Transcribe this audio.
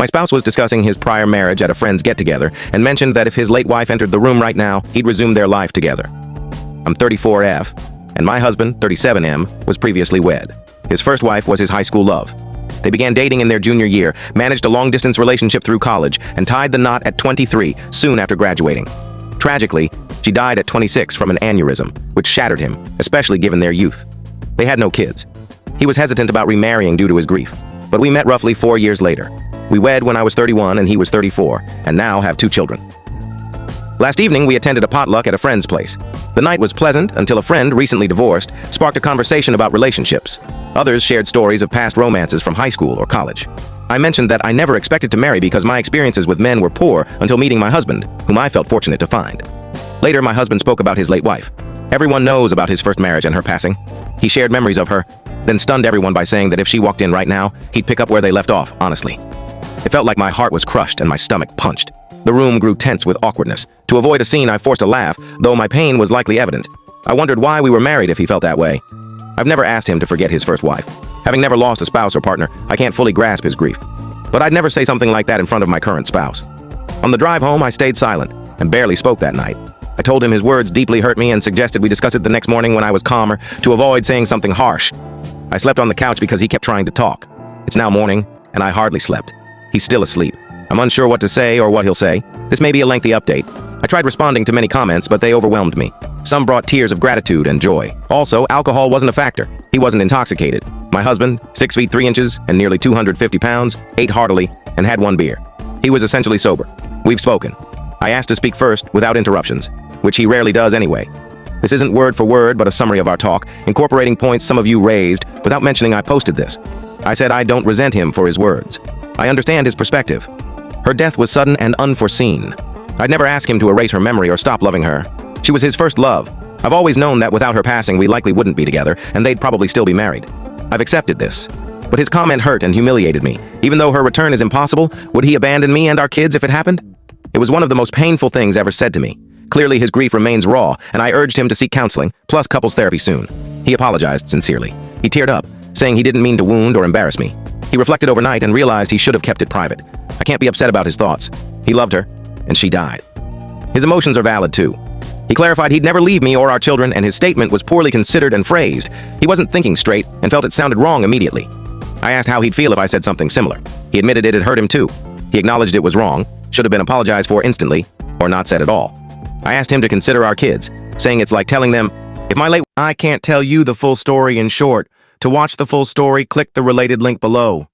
My spouse was discussing his prior marriage at a friend's get-together and mentioned that if his late wife entered the room right now, he'd resume their life together. I'm 34F, and my husband, 37M, was previously wed. His first wife was his high school love. They began dating in their junior year, managed a long-distance relationship through college, and tied the knot at 23, soon after graduating. Tragically, she died at 26 from an aneurysm, which shattered him, especially given their youth. They had no kids. He was hesitant about remarrying due to his grief, but we met roughly 4 years later. We wed when I was 31 and he was 34, and now have 2 children. Last evening, we attended a potluck at a friend's place. The night was pleasant until a friend, recently divorced, sparked a conversation about relationships. Others shared stories of past romances from high school or college. I mentioned that I never expected to marry because my experiences with men were poor until meeting my husband, whom I felt fortunate to find. Later, my husband spoke about his late wife. Everyone knows about his first marriage and her passing. He shared memories of her, then stunned everyone by saying that if she walked in right now, he'd pick up where they left off, honestly. It felt like my heart was crushed and my stomach punched. The room grew tense with awkwardness. To avoid a scene, I forced a laugh, though my pain was likely evident. I wondered why we were married if he felt that way. I've never asked him to forget his first wife. Having never lost a spouse or partner, I can't fully grasp his grief. But I'd never say something like that in front of my current spouse. On the drive home, I stayed silent and barely spoke that night. I told him his words deeply hurt me and suggested we discuss it the next morning when I was calmer to avoid saying something harsh. I slept on the couch because he kept trying to talk. It's now morning, and I hardly slept. He's still asleep. I'm unsure what to say or what he'll say. This may be a lengthy update. I tried responding to many comments, but they overwhelmed me. Some brought tears of gratitude and joy. Also, alcohol wasn't a factor. He wasn't intoxicated. My husband, 6 feet 3 inches and nearly 250 pounds, ate heartily and had 1 beer. He was essentially sober. We've spoken. I asked to speak first without interruptions, which he rarely does anyway. This isn't word for word, but a summary of our talk, incorporating points some of you raised without mentioning I posted this. I said I don't resent him for his words. I understand his perspective. Her death was sudden and unforeseen. I'd never ask him to erase her memory or stop loving her. She was his first love. I've always known that without her passing, we likely wouldn't be together, and they'd probably still be married. I've accepted this. But his comment hurt and humiliated me. Even though her return is impossible, would he abandon me and our kids if it happened? It was one of the most painful things ever said to me. Clearly, his grief remains raw, and I urged him to seek counseling, plus couples therapy soon. He apologized sincerely. He teared up, saying he didn't mean to wound or embarrass me. He reflected overnight and realized he should have kept it private. I can't be upset about his thoughts. He loved her, and she died. His emotions are valid, too. He clarified he'd never leave me or our children, and his statement was poorly considered and phrased. He wasn't thinking straight and felt it sounded wrong immediately. I asked how he'd feel if I said something similar. He admitted it had hurt him, too. He acknowledged it was wrong, should have been apologized for instantly, or not said at all. I asked him to consider our kids, saying it's like telling them, if my late... I can't tell you the full story in short. To watch the full story, click the related link below.